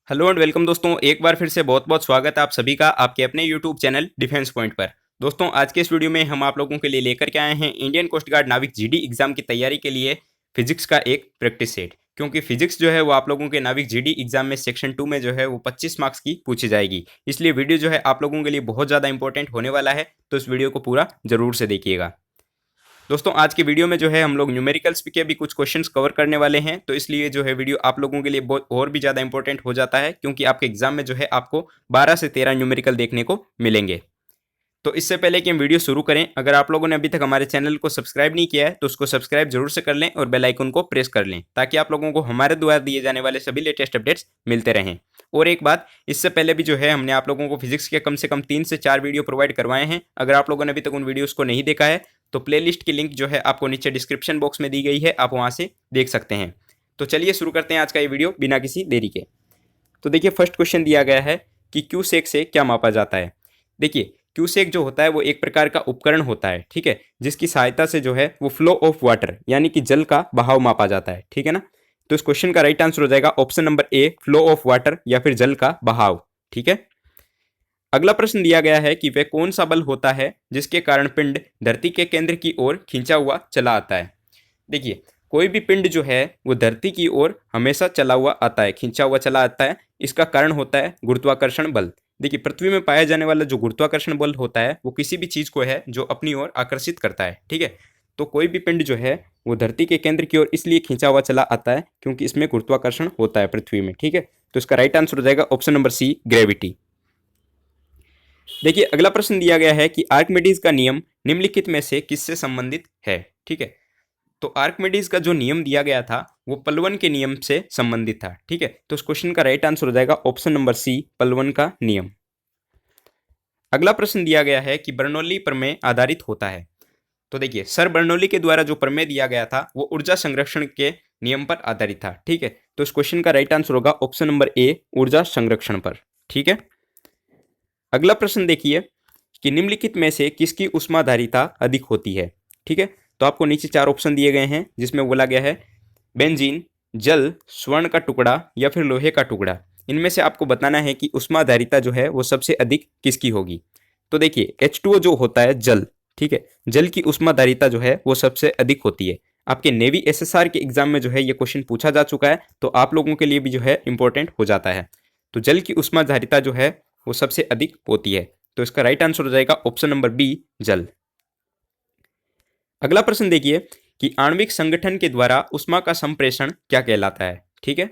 Hello and welcome दोस्तों, एक बार फिर से बहुत बहुत स्वागत है आप सभी का आपके अपने यूट्यूब चैनल डिफेंस पॉइंट पर। दोस्तों, आज के इस वीडियो में हम आप लोगों के लिए लेकर के आए हैं इंडियन कोस्ट गार्ड नाविक जीडी एग्जाम की तैयारी के लिए फिजिक्स का एक प्रैक्टिस सेट। क्योंकि फिजिक्स जो है वो आप लोगों के नाविक जीडी एग्जाम में सेक्शन 2 में जो है वो 25 मार्क्स की पूछी जाएगी, इसलिए वीडियो जो है आप लोगों के लिए बहुत ज़्यादा इंपॉर्टेंट होने वाला है। तो इस वीडियो को पूरा जरूर से देखिएगा। दोस्तों, आज के वीडियो में जो है हम लोग न्यूमेरिकल्स के भी कुछ क्वेश्चंस कवर करने वाले हैं, तो इसलिए जो है वीडियो आप लोगों के लिए बहुत और भी ज़्यादा इंपॉर्टेंट हो जाता है, क्योंकि आपके एग्जाम में जो है आपको 12 से 13 न्यूमेरिकल देखने को मिलेंगे। तो इससे पहले कि हम वीडियो शुरू करें, अगर आप लोगों ने अभी तक हमारे चैनल को सब्सक्राइब नहीं किया है तो उसको सब्सक्राइब जरूर से कर लें और बेल आइकन को प्रेस कर लें, ताकि आप लोगों को हमारे द्वारा दिए जाने वाले सभी लेटेस्ट अपडेट्स मिलते रहें। और एक बात, इससे पहले भी जो है हमने आप लोगों को फिजिक्स के कम से कम 3 से 4 वीडियो प्रोवाइड करवाए हैं। अगर आप लोगों ने अभी तक उन वीडियोस को नहीं देखा है तो प्लेलिस्ट की लिंक जो है आपको नीचे डिस्क्रिप्शन बॉक्स में दी गई है, आप वहां से देख सकते हैं। तो चलिए शुरू करते हैं आज का ये वीडियो बिना किसी देरी के। तो देखिए, फर्स्ट क्वेश्चन दिया गया है कि क्यूसेक से क्या मापा जाता है। देखिए, क्यूसेक जो होता है वो एक प्रकार का उपकरण होता है, ठीक है, जिसकी सहायता से जो है वो फ्लो ऑफ वाटर यानी कि जल का बहाव मापा जाता है, ठीक है ना। तो इस क्वेश्चन का राइट आंसर हो जाएगा option number A, flow of water या फिर जल का बहाव, ठीक है। अगला प्रश्न दिया गया है कि वह कौन सा बल होता है जिसके कारण पिंड धरती के केंद्र की ओर खींचा हुआ चला आता है। देखिए, कोई भी पिंड जो है वो धरती की ओर हमेशा चला हुआ आता है, खींचा हुआ चला आता है। इसका कारण होता है गुरुत्वाकर्षण बल। देखिए, पृथ्वी में पाया जाने वाला जो गुरुत्वाकर्षण बल होता है वो किसी भी चीज को है जो अपनी ओर आकर्षित करता है, ठीक है। तो कोई भी पिंड जो है वो धरती के केंद्र की ओर इसलिए खींचा हुआ चला आता है क्योंकि इसमें गुरुत्वाकर्षण होता है पृथ्वी में, ठीक है। तो इसका राइट आंसर हो जाएगा ऑप्शन नंबर सी, ग्रेविटी। देखिए, अगला प्रश्न दिया गया है कि आर्किमिडीज का नियम निम्नलिखित में से किससे संबंधित है, ठीक है। तो आर्किमिडीज का जो नियम दिया गया था वो पलवन के नियम से संबंधित था, ठीक है। तो इस क्वेश्चन का राइट आंसर हो जाएगा ऑप्शन नंबर सी, पलवन का नियम। अगला प्रश्न दिया गया है कि बर्नौली प्रमेय आधारित होता है। तो देखिए, सर बर्नौली के द्वारा जो प्रमेय दिया गया था वो ऊर्जा संरक्षण के नियम पर आधारित था, ठीक है। तो इस क्वेश्चन का राइट आंसर होगा ऑप्शन नंबर ए, ऊर्जा संरक्षण पर, ठीक है। अगला प्रश्न देखिए कि निम्नलिखित में से किसकी ऊष्माधारिता अधिक होती है, ठीक है। तो आपको नीचे 4 ऑप्शन दिए गए हैं जिसमें बोला गया है बेंजीन, जल, स्वर्ण का टुकड़ा या फिर लोहे का टुकड़ा। इनमें से आपको बताना है कि ऊष्माधारिता जो है वो सबसे अधिक किसकी होगी। तो देखिए, H2O जो होता है जल, ठीक है, जल की ऊष्माधारिता जो है वो सबसे अधिक होती है। आपके नेवी एसएसआर के एग्जाम में जो है ये क्वेश्चन पूछा जा चुका है, तो आप लोगों के लिए भी जो है इंपॉर्टेंट हो जाता है। तो जल की ऊष्माधारिता जो है वो सबसे अधिक होती है। तो इसका राइट आंसर हो जाएगा ऑप्शन नंबर बी, जल। अगला प्रश्न देखिए कि आणविक संगठन के द्वारा ऊष्मा का संप्रेषण क्या कहलाता है, ठीक है।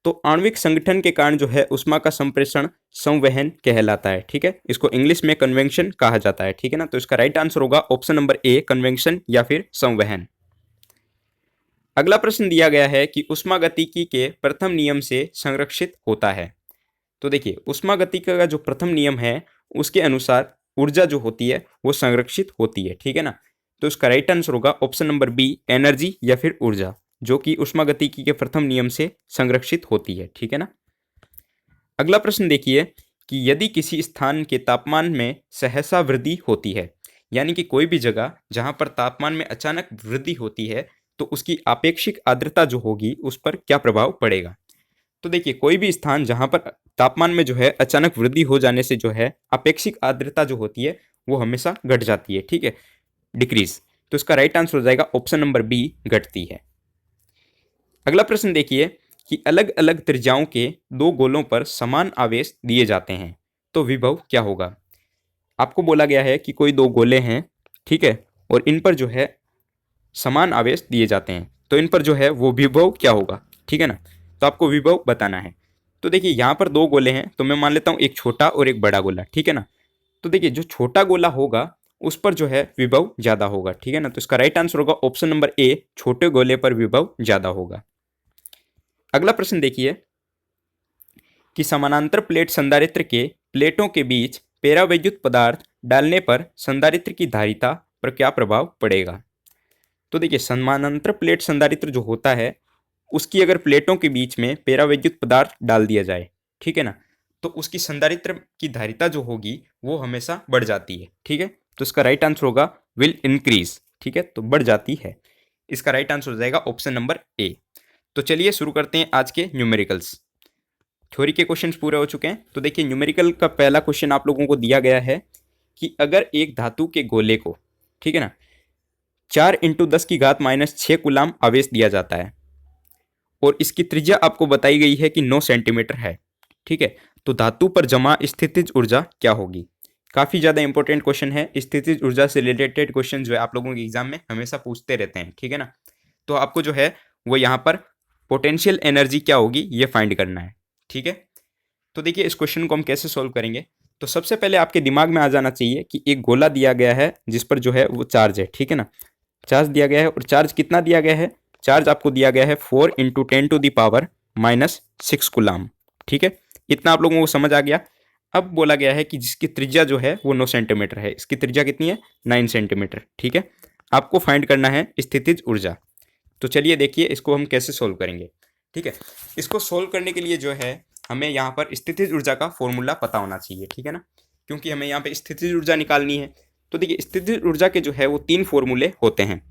तो आणविक संगठन के कारण जो है ऊष्मा का संप्रेषण संवहन कहलाता है, ठीक है। इसको इंग्लिश में कन्वेंशन कहा जाता है, ठीक है ना। तो इसका राइट आंसर होगा ऑप्शन नंबर ए, कन्वेंशन या फिर संवहन। अगला प्रश्न दिया गया है कि ऊष्मागतिकी के प्रथम नियम से संरक्षित होता है। तो देखिए, ऊष्मागतिकी का जो प्रथम नियम है उसके अनुसार ऊर्जा जो होती है वो संरक्षित होती है, ठीक है ना। तो इसका राइट आंसर होगा ऑप्शन नंबर बी, एनर्जी या फिर ऊर्जा, जो कि ऊष्मागतिकी के प्रथम नियम से संरक्षित होती है, ठीक है ना। अगला प्रश्न देखिए कि यदि किसी स्थान के तापमान में सहसा वृद्धि होती है, यानी कि कोई भी जगह जहां पर तापमान में अचानक वृद्धि होती है तो उसकी आपेक्षिक आर्द्रता जो होगी उस पर क्या प्रभाव पड़ेगा। तो देखिए, कोई भी स्थान जहां पर तापमान में जो है अचानक वृद्धि हो जाने से जो है अपेक्षिक आर्द्रता जो होती है वो हमेशा घट जाती है, ठीक है, डिक्रीज। तो इसका राइट आंसर हो जाएगा ऑप्शन नंबर बी, घटती है। अगला प्रश्न देखिए कि अलग अलग त्रिज्याओं के 2 गोलों पर समान आवेश दिए जाते हैं तो विभव क्या होगा। आपको बोला गया है कि कोई 2 गोले हैं, ठीक है, और इन पर जो है समान आवेश दिए जाते हैं तो इन पर जो है वो विभव क्या होगा, ठीक है ना। तो आपको विभव बताना है। तो देखिए, यहाँ पर 2 गोले हैं तो मैं मान लेता हूँ एक छोटा और एक बड़ा गोला, ठीक है ना। तो देखिए, जो छोटा गोला होगा उस पर जो है विभव ज्यादा होगा, ठीक है ना। तो इसका राइट आंसर होगा ऑप्शन नंबर ए, छोटे गोले पर विभव ज्यादा होगा। अगला प्रश्न देखिए कि समानांतर प्लेट संधारित्र के प्लेटों के बीच पेरावैद्युत पदार्थ डालने पर संधारित्र की धारिता पर क्या प्रभाव पड़ेगा। तो देखिए, समानांतर प्लेट संधारित्र जो होता है उसकी अगर प्लेटों के बीच में पेरावैद्युत पदार्थ डाल दिया जाए, ठीक है ना, तो उसकी संधारित्र की धारिता जो होगी वो हमेशा बढ़ जाती है, ठीक है। तो इसका राइट आंसर होगा विल इंक्रीज, ठीक है, तो बढ़ जाती है। इसका राइट आंसर हो जाएगा ऑप्शन नंबर ए। तो चलिए शुरू करते हैं आज के न्यूमेरिकल्स। थ्योरी के क्वेश्चंस पूरे हो चुके हैं। तो देखिए न्यूमेरिकल का पहला क्वेश्चन आप लोगों को दिया गया है कि अगर एक धातु के गोले को, ठीक है ना, 4×10⁻⁶ कूलाम आवेश दिया जाता है और इसकी त्रिज्या आपको बताई गई है कि 9 सेंटीमीटर है, ठीक है, तो धातु पर जमा स्थितिज ऊर्जा क्या होगी। काफ़ी ज़्यादा इंपॉर्टेंट क्वेश्चन है। स्थितिज ऊर्जा से रिलेटेड क्वेश्चन जो है आप लोगों के एग्जाम में हमेशा पूछते रहते हैं, ठीक है ना। तो आपको जो है वो यहाँ पर पोटेंशियल एनर्जी क्या होगी ये फाइंड करना है, ठीक है। तो देखिए इस क्वेश्चन को हम कैसे सॉल्व करेंगे। तो सबसे पहले आपके दिमाग में आ जाना चाहिए कि एक गोला दिया गया है जिस पर जो है वो चार्ज है, ठीक है ना, चार्ज दिया गया है और चार्ज कितना दिया गया है, चार्ज आपको दिया गया है 4×10⁻⁶ कूलाम, ठीक है। इतना आप लोगों को समझ आ गया। अब बोला गया है कि जिसकी त्रिज्या जो है वो 9 सेंटीमीटर है, इसकी त्रिज्या कितनी है 9 सेंटीमीटर, ठीक है। आपको फाइंड करना है स्थितिज ऊर्जा। तो चलिए देखिए इसको हम कैसे सोल्व करेंगे, ठीक है। इसको सोल्व करने के लिए जो है हमें यहाँ पर स्थितिज ऊर्जा का फॉर्मूला पता होना चाहिए, ठीक है ना, क्योंकि हमें यहाँ पे स्थितिज ऊर्जा निकालनी है। तो देखिए स्थितिज ऊर्जा के जो है वो 3 फॉर्मूले होते हैं,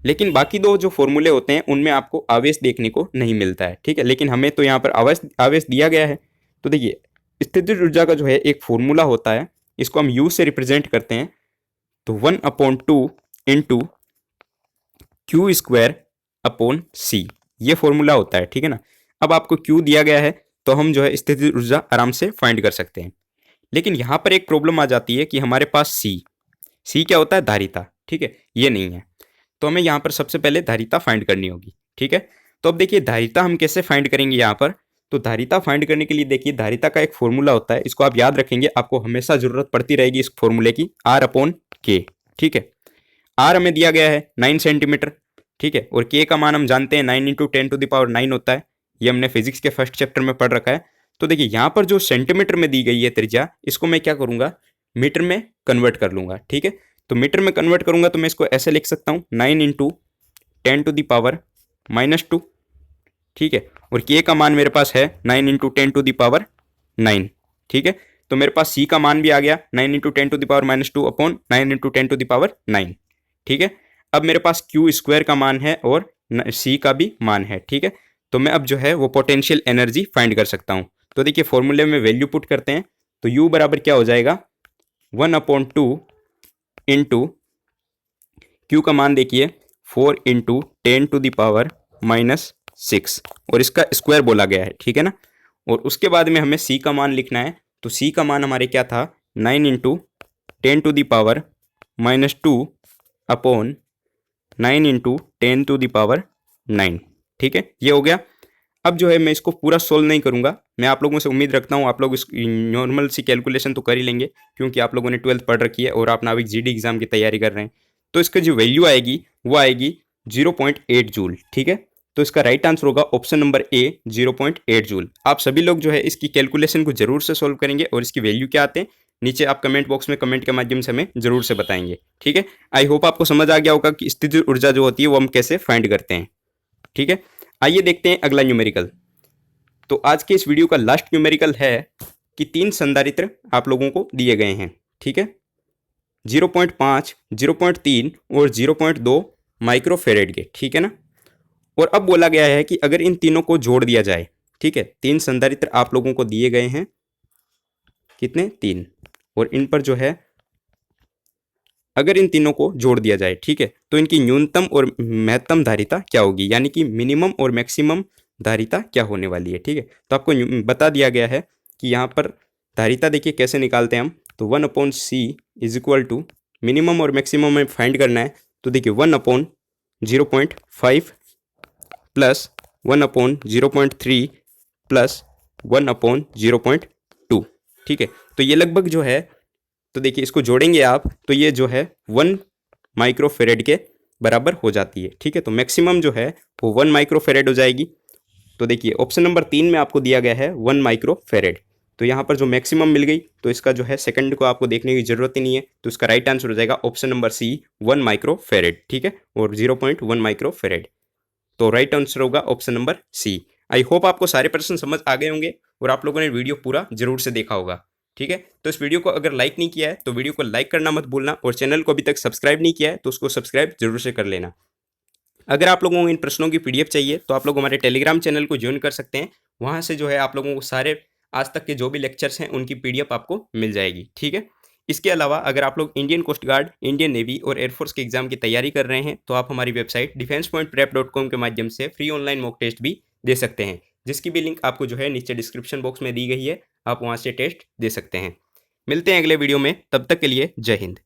लेकिन बाकी 2 जो फॉर्मूले होते हैं उनमें आपको आवेश देखने को नहीं मिलता है, ठीक है। लेकिन हमें तो यहाँ पर आवेश दिया गया है। तो देखिए स्थितिज ऊर्जा का जो है एक फॉर्मूला होता है, इसको हम U से रिप्रेजेंट करते हैं। तो 1/2 इंटू Q²/C ये फॉर्मूला होता है, ठीक है ना। अब आपको Q दिया गया है तो हम जो है स्थितिज ऊर्जा आराम से फाइंड कर सकते हैं। लेकिन यहाँ पर एक प्रॉब्लम आ जाती है कि हमारे पास C क्या होता है, धारिता, ठीक है, ये नहीं है। तो हमें यहाँ पर सबसे पहले धारिता फाइंड करनी होगी, ठीक है। तो अब देखिए धारिता हम कैसे फाइंड करेंगे यहाँ पर। तो धारिता फाइंड करने के लिए देखिए धारिता का एक फॉर्मूला होता है, इसको आप याद रखेंगे, आपको हमेशा जरूरत पड़ती रहेगी इस फॉर्मूले की, R/K, ठीक है। R हमें दिया गया है 9 सेंटीमीटर, ठीक है, और K का मान हम जानते हैं 9×10⁹ होता है, ये हमने फिजिक्स के फर्स्ट चैप्टर में पढ़ रखा है। तो देखिए यहाँ पर जो सेंटीमीटर में दी गई है त्रिज्या, इसको मैं क्या करूँगा, मीटर में कन्वर्ट कर लूँगा, ठीक है। तो मीटर में कन्वर्ट करूँगा तो मैं इसको ऐसे लिख सकता हूँ 9×10⁻⁻², ठीक है, और K का मान मेरे पास है 9×10⁻⁹, ठीक है। तो मेरे पास C का मान भी आ गया 9×10⁻²/9×10⁻⁹, ठीक है। अब मेरे पास Q² का मान है और C का भी मान है, ठीक है। तो मैं अब जो है वो पोटेंशियल एनर्जी फाइंड कर सकता हूँ। तो देखिए फॉर्मूले में वैल्यू पुट करते हैं। तो U बराबर क्या हो जाएगा 1/2 इंटू Q का मान देखिए 4×10⁻⁻⁶, और इसका स्क्वायर बोला गया है, ठीक है ना। और उसके बाद में हमें C का मान लिखना है। तो C का मान हमारे क्या था 9×10⁻⁹/9×10⁹, ठीक है, ये हो गया। अब जो है मैं इसको पूरा सोल्व नहीं करूंगा, मैं आप लोगों से उम्मीद रखता हूँ आप लोग इस नॉर्मल सी कैलकुलेशन तो कर ही लेंगे, क्योंकि आप लोगों ने 12th पढ़ रखी है और आप नाविक GD एग्जाम की तैयारी कर रहे हैं। तो इसका जो वैल्यू आएगी वो आएगी 0.8 जूल, ठीक है। तो इसका राइट आंसर होगा ऑप्शन नंबर A 0.8 जूल। आप सभी लोग जो है इसकी कैलकुलेशन को जरूर से सोल्व करेंगे और इसकी वैल्यू क्या आते हैं नीचे आप कमेंट बॉक्स में कमेंट के माध्यम से हमें जरूर से बताएंगे, ठीक है। आई होप आपको समझ आ गया होगा कि स्थितिज ऊर्जा जो होती है वो हम कैसे फाइंड करते हैं, ठीक है। आइए देखते हैं अगला न्यूमेरिकल। तो आज के इस वीडियो का लास्ट न्यूमेरिकल है कि 3 संधारित्र आप लोगों को दिए गए हैं, ठीक है, 0.5, 0.3 और 0.2 माइक्रोफेरेड के, ठीक है ना। और अब बोला गया है कि अगर इन तीनों को जोड़ दिया जाए, ठीक है, 3 संधारित्र आप लोगों को दिए गए हैं, कितने 3, और इन पर जो है अगर इन तीनों को जोड़ दिया जाए, ठीक है, तो इनकी न्यूनतम और महत्तम धारिता क्या होगी, यानी कि मिनिमम और मैक्सिमम धारिता क्या होने वाली है, ठीक है। तो आपको बता दिया गया है कि यहाँ पर धारिता देखिए कैसे निकालते हैं हम। तो 1/C is equal to minimum और मैक्सिमम में फाइंड करना है। तो देखिए 1/0.5 प्लस 1/0.3 प्लस 1/0.2, ठीक है। तो ये लगभग जो है, तो देखिए इसको जोड़ेंगे आप तो ये जो है 1 माइक्रोफेरेड के बराबर हो जाती है, ठीक है। तो मैक्सिमम जो है वो 1 माइक्रोफेरेड हो जाएगी। तो देखिए ऑप्शन नंबर 3 में आपको दिया गया है 1 माइक्रोफेरेड, तो यहाँ पर जो मैक्सिमम मिल गई तो इसका जो है सेकंड को आपको देखने की जरूरत ही नहीं है। तो इसका राइट आंसर हो जाएगा ऑप्शन नंबर C 1 माइक्रोफेरेड, ठीक है, और 0.1 माइक्रोफेरेड। तो राइट आंसर होगा option number C। I hope आपको सारे प्रश्न समझ आ गए होंगे और आप लोगों ने वीडियो पूरा जरूर से देखा होगा, ठीक है। तो इस वीडियो को अगर लाइक नहीं किया है तो वीडियो को लाइक करना मत भूलना, और चैनल को अभी तक सब्सक्राइब नहीं किया है तो उसको सब्सक्राइब जरूर से कर लेना। अगर आप लोगों को इन प्रश्नों की PDF चाहिए तो आप लोग हमारे टेलीग्राम चैनल को ज्वाइन कर सकते हैं, वहाँ से जो है आप लोगों को सारे आज तक के जो भी लेक्चर्स हैं उनकी PDF आपको मिल जाएगी, ठीक है। इसके अलावा अगर आप लोग Indian Coast Guard, Indian Navy और एयरफोर्स के एग्जाम की तैयारी कर रहे हैं तो आप हमारी वेबसाइट defensepointprep.com के माध्यम से फ्री ऑनलाइन मॉक टेस्ट भी दे सकते हैं, जिसकी भी लिंक आपको जो है नीचे डिस्क्रिप्शन बॉक्स में दी गई है, आप वहाँ से टेस्ट दे सकते हैं। मिलते हैं अगले वीडियो में, तब तक के लिए जय हिंद।